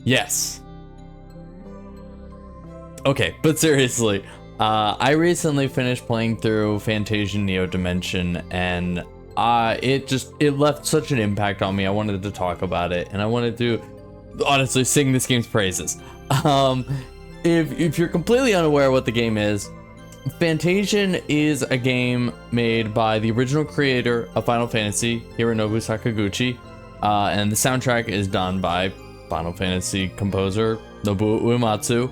Yes. Okay, but seriously, I recently finished playing through Fantasian Neo Dimension, and it left such an impact on me. I wanted to talk about it, and I wanted to honestly sing this game's praises. If you're completely unaware of what the game is, Fantasian is a game made by the original creator of Final Fantasy, Hironobu Sakaguchi, and the soundtrack is done by Final Fantasy composer Nobuo Uematsu.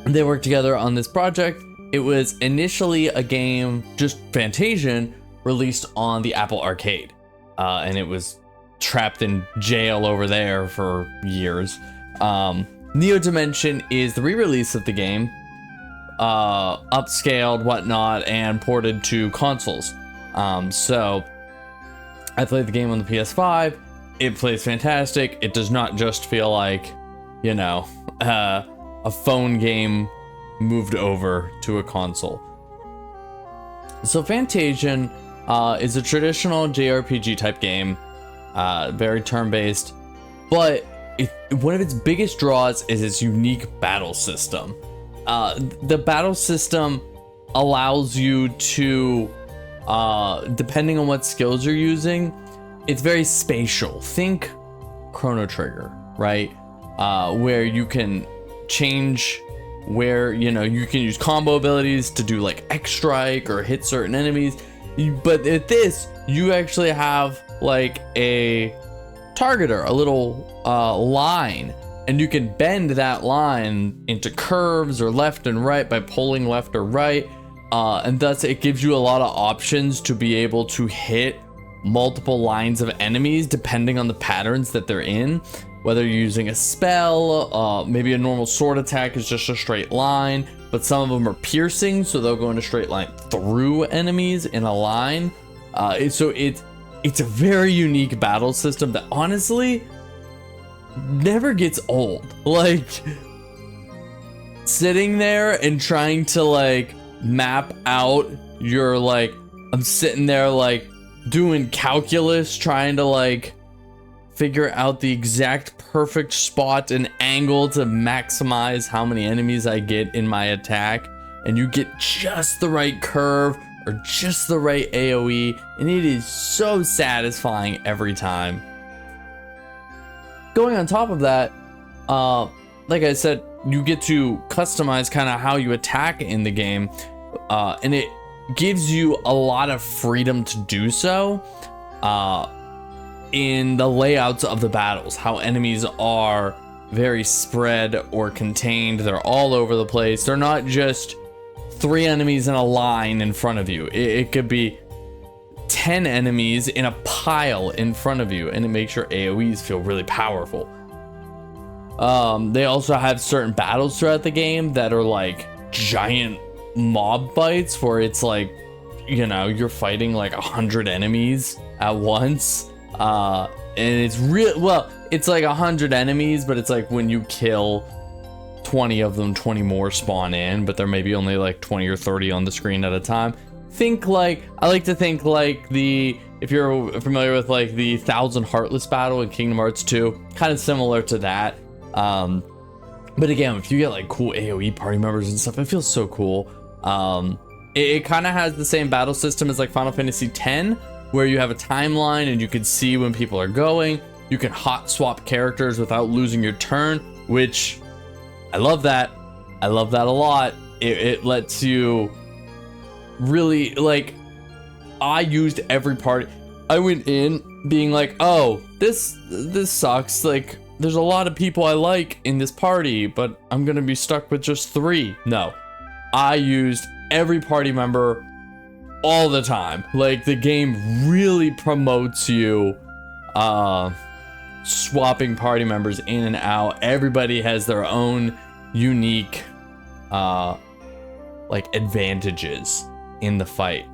They worked together on this project. It was initially a game, just Fantasian, released on the Apple Arcade, and it was trapped in jail over there for years. Neo Dimension is the re-release of the game, upscaled, whatnot, and ported to consoles. So I played the game on the PS5. It plays fantastic. It does not just feel like, you know, a phone game moved over to a console. So Fantasian is a traditional JRPG type game, very turn-based, but one of its biggest draws is its unique battle system. The battle system allows you to, depending on what skills you're using, it's very spatial. Think Chrono Trigger, right? Where you can change where, you know, you can use combo abilities to do like X strike or hit certain enemies. But at this, you actually have like a targeter, a little line, and you can bend that line into curves or left and right by pulling left or right, and thus it gives you a lot of options to be able to hit multiple lines of enemies depending on the patterns that they're in, whether you're using a spell, maybe a normal sword attack is just a straight line, but some of them are piercing, so they'll go in a straight line through enemies in a line. So it's a very unique battle system that honestly never gets old. Like, sitting there and trying to like map out your, like, I'm sitting there like doing calculus, trying to like figure out the exact perfect spot and angle to maximize how many enemies I get in my attack, and you get just the right curve or just the right AoE, and it is so satisfying every time. Going on top of that, like I said, you get to customize kind of how you attack in the game, and it gives you a lot of freedom to do so in the layouts of the battles. How enemies are very spread or contained. They're all over the place. They're not just 3 enemies in a line in front of you. It could be 10 enemies in a pile in front of you, and it makes your AoEs feel really powerful. They also have certain battles throughout the game that are like giant mob fights where it's like, you know, you're fighting like 100 enemies at once. And it's real, well, it's like 100 enemies, but it's like when you kill 20 of them, 20 more spawn in, but there may be only like 20 or 30 on the screen at a time. Think like, I like to think like if you're familiar with like the 1,000 Heartless battle in Kingdom Hearts 2, kind of similar to that. But again, if you get like cool AoE party members and stuff, it feels so cool. It kind of has the same battle system as like Final Fantasy X, where you have a timeline and you can see when people are going. You can hot swap characters without losing your turn, which I love that. I love that a lot. It lets you really, like, I used every part. I went in being like, oh, this sucks. Like, there's a lot of people I like in this party, but I'm gonna be stuck with just 3. No, I used every party member all the time. Like, the game really promotes you swapping party members in and out. Everybody has their own unique like advantages in the fight,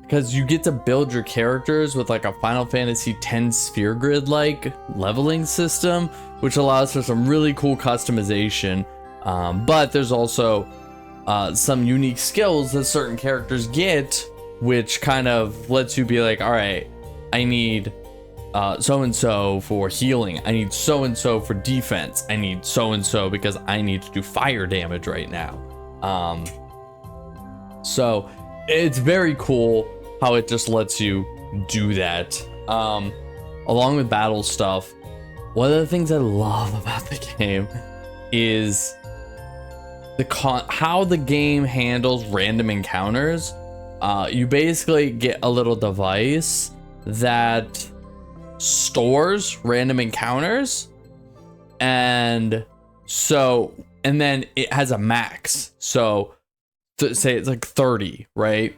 because you get to build your characters with like a Final Fantasy X sphere grid like leveling system, which allows for some really cool customization, but there's also some unique skills that certain characters get, which kind of lets you be like, all right, I need so and so for healing. I need so and so for defense. I need so and so because I need to do fire damage right now. So it's very cool how it just lets you do that. Along with battle stuff, one of the things I love about the game is how the game handles random encounters. You basically get a little device that stores random encounters, and then it has a max. So say it's like 30, right?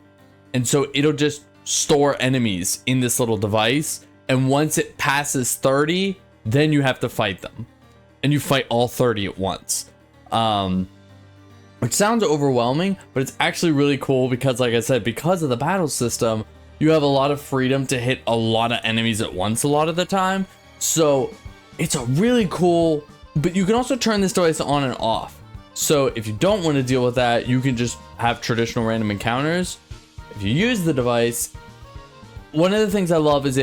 And so it'll just store enemies in this little device, and once it passes 30, then you have to fight them, and you fight all 30 at once. Which sounds overwhelming, but it's actually really cool because, like I said, because of the battle system, you have a lot of freedom to hit a lot of enemies at once a lot of the time. So it's a really cool, but you can also turn this device on and off. So if you don't want to deal with that, you can just have traditional random encounters. If you use the device, one of the things I love is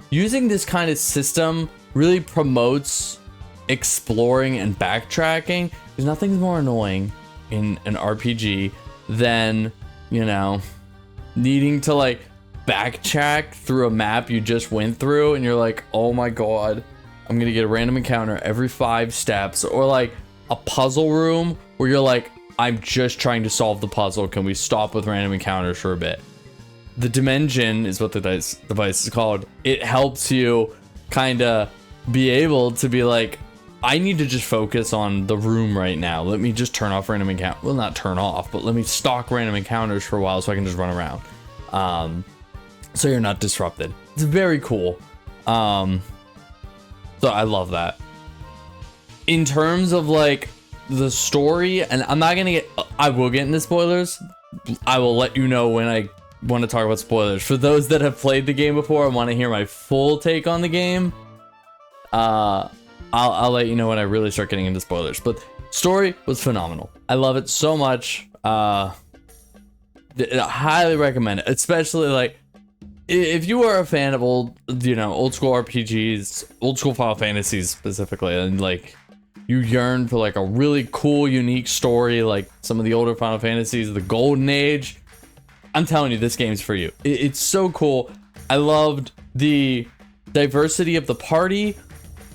using this kind of system really promotes exploring and backtracking. There's nothing more annoying in an RPG than, you know, needing to like backtrack through a map you just went through, and you're like, oh my god, I'm gonna get a random encounter every 5 steps, or like a puzzle room where you're like, I'm just trying to solve the puzzle, can we stop with random encounters for a bit? The Dimension is what the device is called. It helps you kind of be able to be like, I need to just focus on the room right now. Let me just turn off random encounter. Well, not turn off, but let me stalk random encounters for a while so I can just run around. So you're not disrupted. It's very cool. So I love that. In terms of like the story, and I will get into spoilers. I will let you know when I want to talk about spoilers. For those that have played the game before and want to hear my full take on the game, I'll let you know when I really start getting into spoilers. But story was phenomenal. I love it so much. I highly recommend it, especially like if you are a fan of old school RPGs, old school Final Fantasies specifically, and like you yearn for like a really cool, unique story like some of the older Final Fantasies, the Golden Age. I'm telling you, this game's for you. It's so cool. I loved the diversity of the party.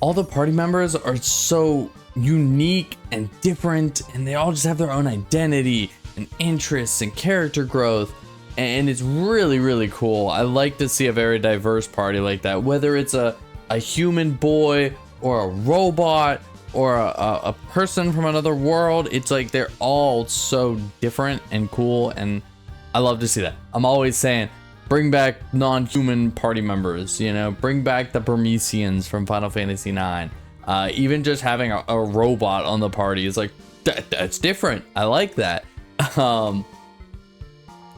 All the party members are so unique and different, and they all just have their own identity and interests and character growth, and it's really, really cool. I like to see a very diverse party like that, whether it's a human boy or a robot or a person from another world. It's like they're all so different and cool, and I love to see that. I'm always saying, bring back non-human party members, you know, bring back the Burmesians from Final Fantasy IX. Even just having a robot on the party is like, that's different. I like that.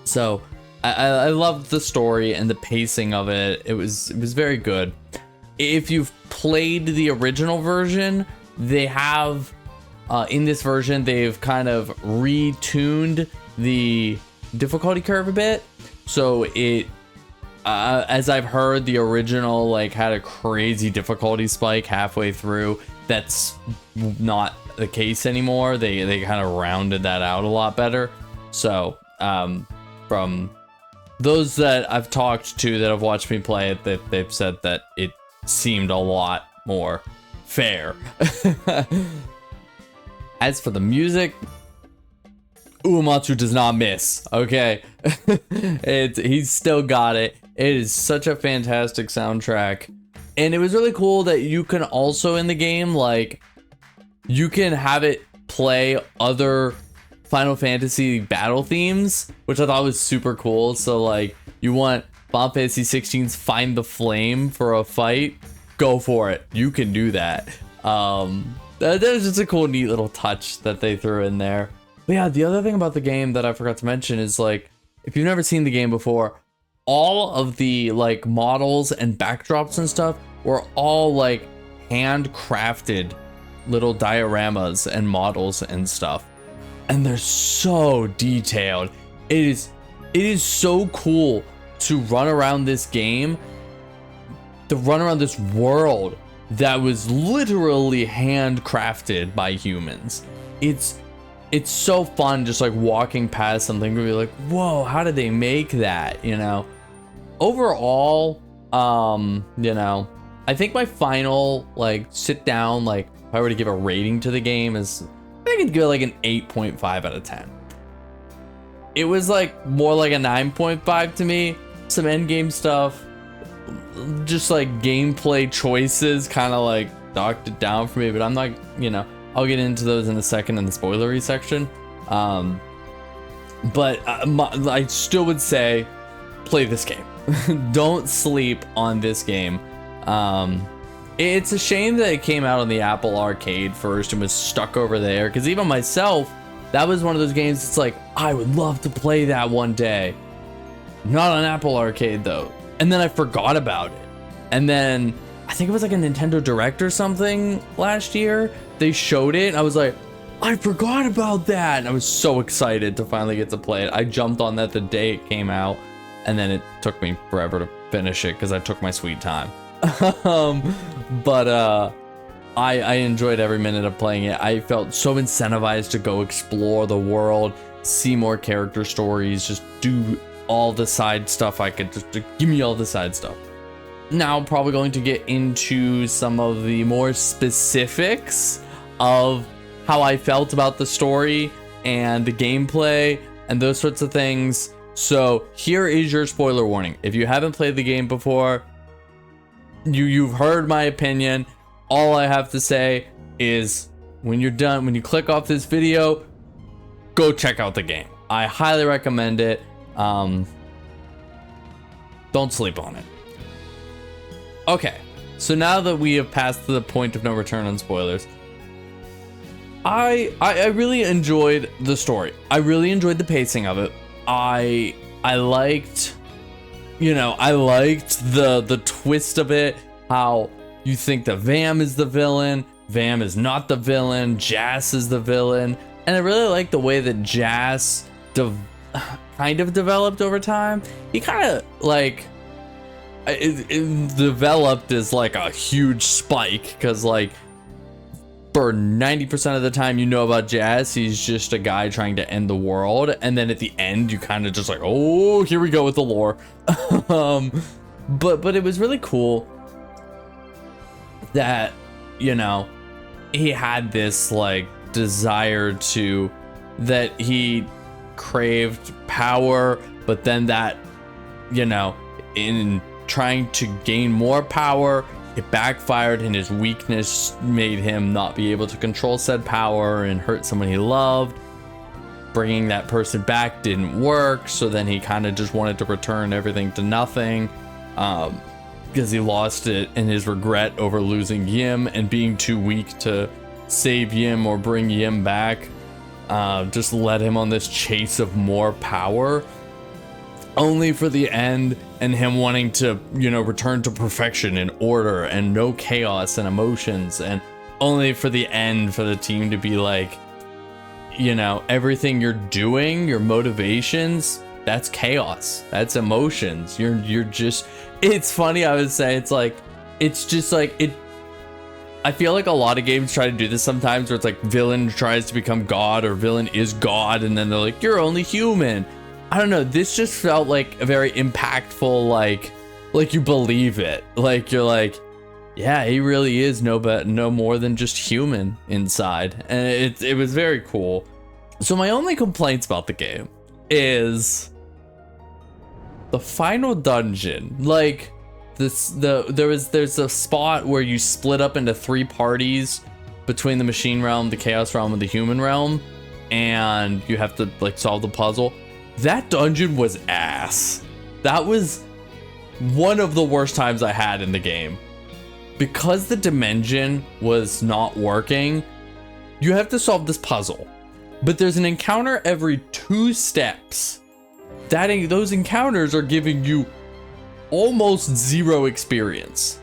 So I loved the story and the pacing of it. It was very good. If you've played the original version, they have, in this version, they've kind of retuned the difficulty curve a bit. So it, as I've heard, the original like had a crazy difficulty spike halfway through. That's not the case anymore. They kind of rounded that out a lot better. So from those that I've talked to that have watched me play it, they've said that it seemed a lot more fair. As for the music, Uematsu does not miss, okay? He's still got it. It is such a fantastic soundtrack. And it was really cool that you can also in the game, like, you can have it play other Final Fantasy battle themes, which I thought was super cool. So, like, you want Final Fantasy 16's Find the Flame for a fight, go for it. You can do that. That was just a cool, neat little touch that they threw in there. But yeah, the other thing about the game that I forgot to mention is, like, if you've never seen the game before, all of the, like, models and backdrops and stuff were all, like, handcrafted little dioramas and models and stuff. And they're so detailed. It is so cool to run around this game to run around this world that was literally handcrafted by humans. It's so fun just like walking past something where you're like, whoa, how did they make that? You know, overall, you know, I think my final like sit down, like if I were to give a rating to the game, is I think I'd give it like an 8.5 out of 10. It was like more like a 9.5 to me. Some end game stuff, just like gameplay choices kind of like knocked it down for me, but I'm not, you know, I'll get into those in a second in the spoilery section. But I still would say play this game. Don't sleep on this game. It's a shame that it came out on the Apple Arcade first and was stuck over there, because even myself, that was one of those games that's like, I would love to play that one day. Not on Apple Arcade though. And then I forgot about it. And then I think it was like a Nintendo Direct or something last year. They showed it and I was like, I forgot about that. And I was so excited to finally get to play it. I jumped on that the day it came out, and then it took me forever to finish it because I took my sweet time. But I enjoyed every minute of playing it. I felt so incentivized to go explore the world, see more character stories, just do all the side stuff I could, just give me all the side stuff. Now I'm probably going to get into some of the more specifics of how I felt about the story and the gameplay and those sorts of things. So here is your spoiler warning. If you haven't played the game before, you've heard my opinion. All I have to say is when you're done, when you click off this video, go check out the game. I highly recommend it. Don't sleep on it. Okay, so now that we have passed the point of no return on spoilers, I really enjoyed the story. I really enjoyed the pacing of it. I liked, you know, I liked the twist of it, how you think that Vam is the villain, Vam is not the villain, Jas is the villain, and I really like the way that Jas kind of developed over time. He kind of like it developed as like a huge spike, because like for 90% of the time you know about Jas, he's just a guy trying to end the world, and then at the end you kind of just like, oh, here we go with the lore. But it was really cool that, you know, he had this like desire to, that he craved power, but then that, you know, in trying to gain more power, it backfired, and his weakness made him not be able to control said power and hurt someone he loved. Bringing that person back didn't work, so then he kind of just wanted to return everything to nothing, because he lost it in his regret over losing Yim and being too weak to save Yim or bring Yim back. Just led him on this chase of more power, only for the end and him wanting to, you know, return to perfection and order and no chaos and emotions, and only for the end for the team to be like, you know, everything you're doing, your motivations, that's chaos, that's emotions, you're just, it's funny, I would say, it's like, it's just like it. I feel like a lot of games try to do this sometimes, where it's like villain tries to become God or villain is God, and then they're like, you're only human. I don't know, this just felt like a very impactful, like you believe it, like you're like, yeah, he really is no more than just human inside, and it was very cool. So my only complaints about the game is the final dungeon. Like there's a spot where you split up into 3 parties between the machine realm, the chaos realm, and the human realm, and you have to like solve the puzzle. That dungeon was ass. That was one of the worst times I had in the game. Because the dimension was not working, you have to solve this puzzle, but there's an encounter every 2 steps. Those encounters are giving you almost 0 experience.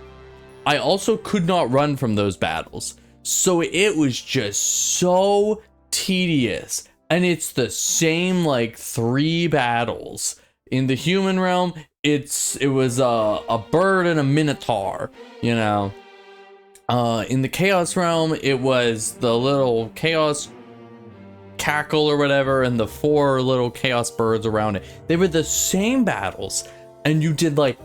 I also could not run from those battles, so it was just so tedious. And it's the same like 3 battles In the human realm, it was a bird and a minotaur, you know. In the chaos realm, it was the little chaos cackle or whatever, and the 4 little chaos birds around it. They were the same battles, and you did like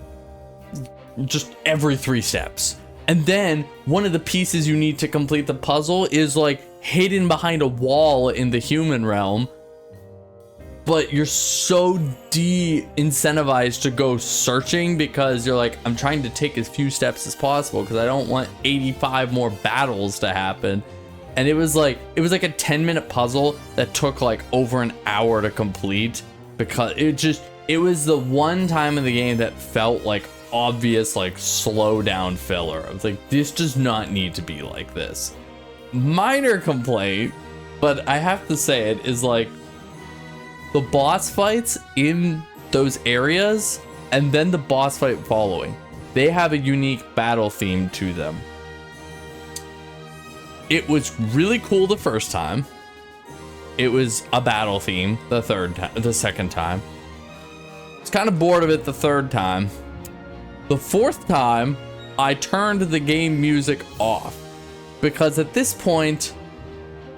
just every 3 steps. And then one of the pieces you need to complete the puzzle is like hidden behind a wall in the human realm, but you're so de-incentivized to go searching because you're like, I'm trying to take as few steps as possible because I don't want 85 more battles to happen. And it was like a 10-minute puzzle that took like over an hour to complete, because it was the one time in the game that felt like obvious like slow down filler. I was like, this does not need to be like this. Minor complaint, but I have to say it, is like the boss fights in those areas and then the boss fight following, they have a unique battle theme to them. It was really cool the first time. It was a battle theme the second time. I was kind of bored of it the third time. The fourth time, I turned the game music off, because at this point,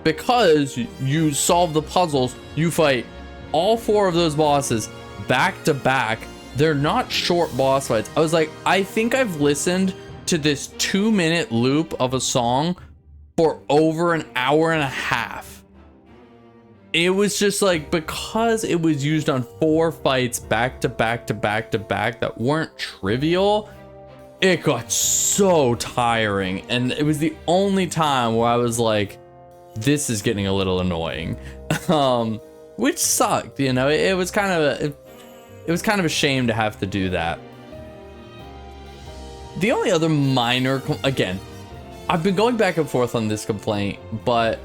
because you solve the puzzles, you fight all 4 of those bosses back to back. They're not short boss fights. I was like, I think I've listened to this 2-minute loop of a song for over an hour and a half. It was just like, because it was used on 4 fights back to back to back to back that weren't trivial, it got so tiring. And it was the only time where I was like, this is getting a little annoying. Which sucked, you know. It was kind of a shame to have to do that. The only other minor, again, I've been going back and forth on this complaint, but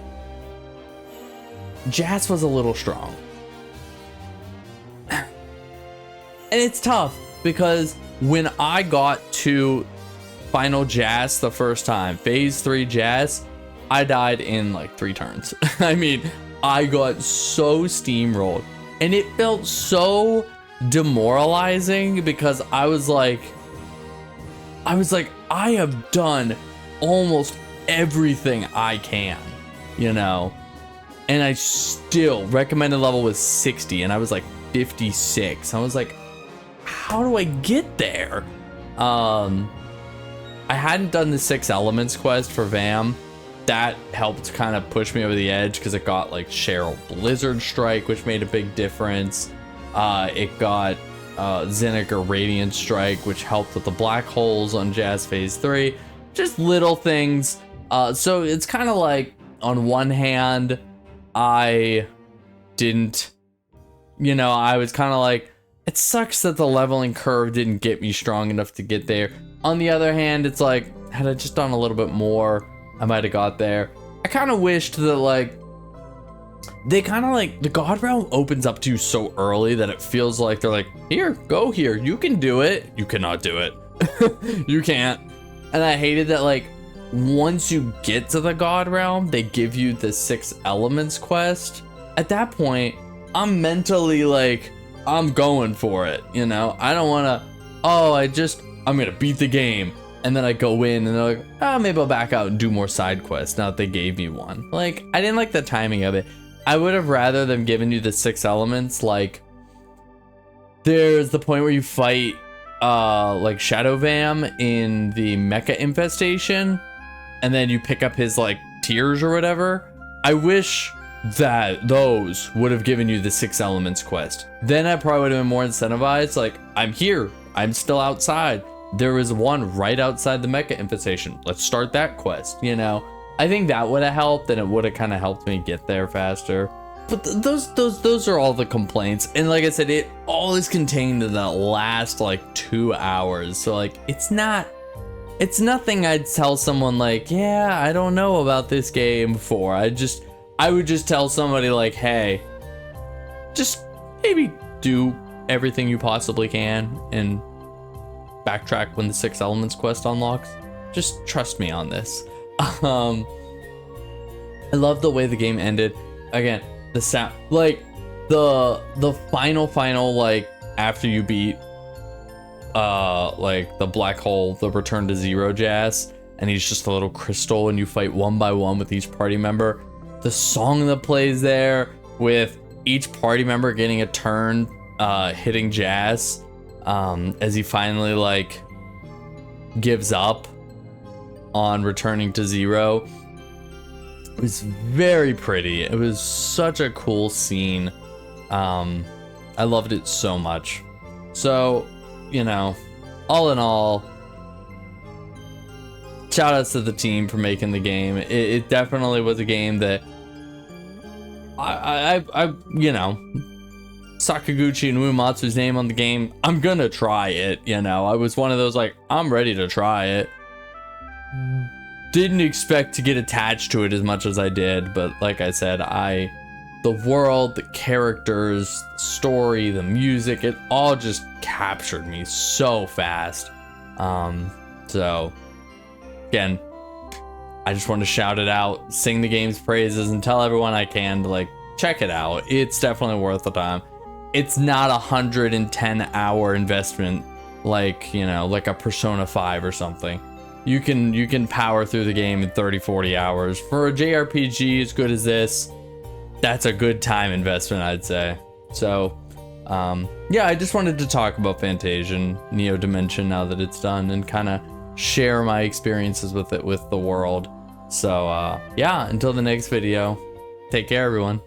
Jazz was a little strong. And it's tough because when I got to final Jazz the first time, phase 3 Jazz, I died in like 3 turns. I mean, I got so steamrolled, and it felt so demoralizing because I was like, I have done almost everything I can, you know, and I still, recommended level was 60 and I was like 56. I was like, how do I get there? I hadn't done the 6 elements quest for Vam. That helped kind of push me over the edge because it got like Cheryl Blizzard Strike, which made a big difference. It got Zinniker Radiant Strike, which helped with the black holes on Jazz Phase 3. Just little things. So it's kind of like, on one hand, I didn't, you know, I was kind of like, it sucks that the leveling curve didn't get me strong enough to get there. On the other hand, it's like, had I just done a little bit more, I might have got there. I kind of wished that, like, they kind of like, the God Realm opens up to you so early that it feels like they're like, here, go here, you can do it. You cannot do it. You can't. And I hated that, like, once you get to the God Realm, they give you the 6 elements quest. At that point, I'm mentally like, I'm going for it, you know? I don't want to, I'm going to beat the game. And then I go in and they're like, oh, maybe I'll back out and do more side quests now that they gave me one. Like, I didn't like the timing of it. I would have rather them given you the 6 elements. Like, there's the point where you fight like Shadow Vam in the Mecha Infestation, and then you pick up his like tears or whatever. I wish that those would have given you the 6 elements quest. Then I probably would have been more incentivized. Like, I'm here, I'm still outside. There was one right outside the Mecha Infestation. Let's start that quest, you know? I think that would have helped, and it would have kind of helped me get there faster. But those are all the complaints. And like I said, it all is contained in the last like 2 hours. So like, it's nothing I'd tell someone like, yeah, I don't know about this game for. I would just tell somebody like, hey, just maybe do everything you possibly can and backtrack when the 6 elements quest unlocks. Just trust me on this. I love the way the game ended. Again, the sound, like the final like after you beat like the black hole, the return to zero Jas, and he's just a little crystal and you fight one by one with each party member. The song that plays there with each party member getting a turn hitting Jas as he finally like gives up on returning to zero. It was very pretty. It was such a cool scene. I loved it so much. So, you know, all in all, shout outs to the team for making the game. It definitely was a game that I you know, Sakaguchi and Uematsu's name on the game, I'm gonna try it, you know. I was one of those like, I'm ready to try it. Didn't expect to get attached to it as much as I did, but like I said, the world, the characters, the story, the music, it all just captured me so fast. So again, I just want to shout it out, sing the game's praises, and tell everyone I can to like check it out. It's definitely worth the time. It's not a 110-hour investment like, you know, like a Persona 5 or something. You can power through the game in 30-40 hours. For a JRPG as good as this, that's a good time investment, I'd say. So, yeah, I just wanted to talk about Fantasian Neo Dimension now that it's done and kind of share my experiences with it with the world. So, yeah, until the next video, take care, everyone.